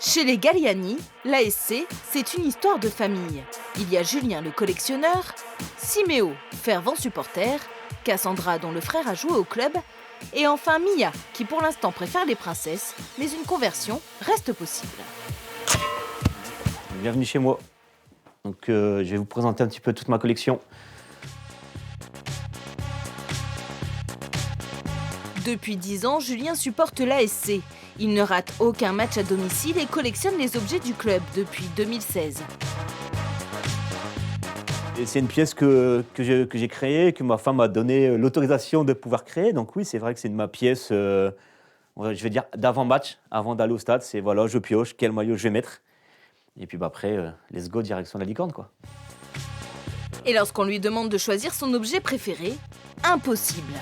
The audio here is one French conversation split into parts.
Chez les Galliani, l'ASC, c'est une histoire de famille. Il y a Julien le collectionneur, Siméo, fervent supporter, Cassandra dont le frère a joué au club, et enfin Mia, qui pour l'instant préfère les princesses, mais une conversion reste possible. Bienvenue chez moi. Donc, je vais vous présenter un petit peu toute ma collection. Depuis 10 ans, Julien supporte l'ASC. Il ne rate aucun match à domicile et collectionne les objets du club depuis 2016. Et c'est une pièce que j'ai créée, que ma femme m'a donné l'autorisation de pouvoir créer. Donc oui, c'est vrai que c'est ma pièce, je vais dire, d'avant-match, avant d'aller au stade. C'est voilà, je pioche, quel maillot je vais mettre. Et puis après, let's go, direction la licorne, quoi. Et lorsqu'on lui demande de choisir son objet préféré, impossible.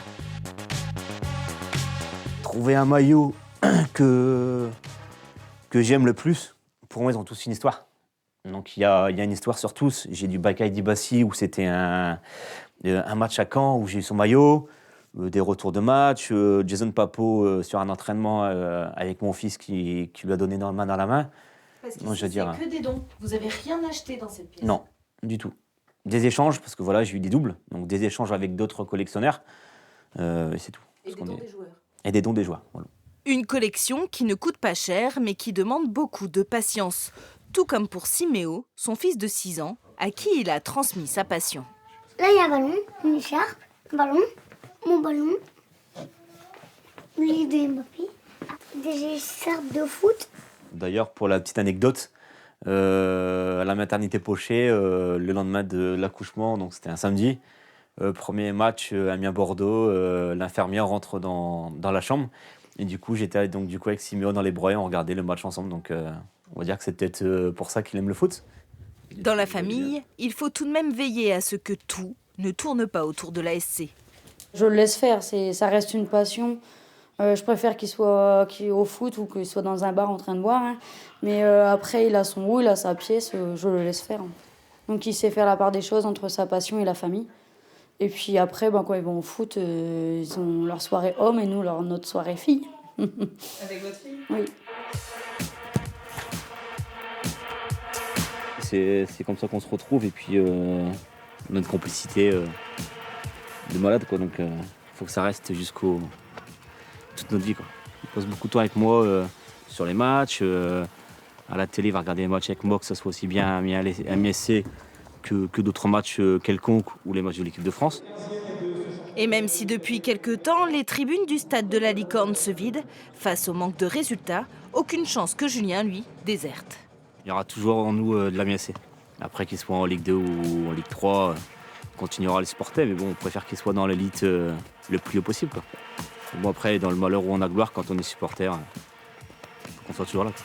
Trouver un maillot que j'aime le plus, pour moi, ils ont tous une histoire. Donc il y a une histoire sur tous. J'ai du Bakaï Dibassi où c'était un match à Caen où j'ai eu son maillot, des retours de match, Jason Papo sur un entraînement avec mon fils qui lui a donné dans la main. Parce que Non, c'est que des dons. Vous n'avez rien acheté dans cette pièce. Non, du tout. Des échanges, parce que voilà, j'ai eu des doubles, donc des échanges avec d'autres collectionneurs, et c'est tout. Et des dons des joueurs. Et des dons des joueurs, voilà. Une collection qui ne coûte pas cher, mais qui demande beaucoup de patience. Tout comme pour Siméo, son fils de 6 ans, à qui il a transmis sa passion. Là, il y a un ballon, une écharpe, un ballon, mon ballon, les de Mbappé, des écharpes de foot. D'ailleurs, pour la petite anecdote, à la maternité Pochet, le lendemain de l'accouchement, donc c'était un samedi, premier match Amiens-Bordeaux, l'infirmière rentre dans la chambre. Et du coup, j'étais donc avec Siméo dans les bras, on regardait le match ensemble. Donc, on va dire que c'est peut-être pour ça qu'il aime le foot. Dans la famille, il faut tout de même veiller à ce que tout ne tourne pas autour de l'ASC. Je le laisse faire, ça reste une passion. Je préfère qu'il soit au foot ou qu'il soit dans un bar en train de boire. Hein. Mais après, il a son goût, il a sa pièce, je le laisse faire. Hein. Donc il sait faire la part des choses entre sa passion et la famille. Et puis après, quand ils vont au foot, ils ont leur soirée homme et nous, notre soirée fille. Avec votre fille ? Oui. C'est comme ça qu'on se retrouve et puis notre complicité de malade, quoi. Donc, faut que ça reste jusqu'au toute notre vie, quoi. Il passe beaucoup de temps avec moi sur les matchs. À la télé, il va regarder les matchs avec moi, que ce soit aussi bien à MSC que d'autres matchs quelconques ou les matchs de l'équipe de France. Et même si depuis quelque temps, les tribunes du stade de la Licorne se vident, face au manque de résultats, aucune chance que Julien, lui, déserte. Il y aura toujours en nous de la MSC. Après qu'il soit en Ligue 2 ou en Ligue 3, on continuera à le supporter, mais bon, on préfère qu'il soit dans l'élite le plus haut possible, quoi. Bon, après, dans le malheur ou en la gloire, quand on est supporter, il faut qu'on soit toujours là, quoi.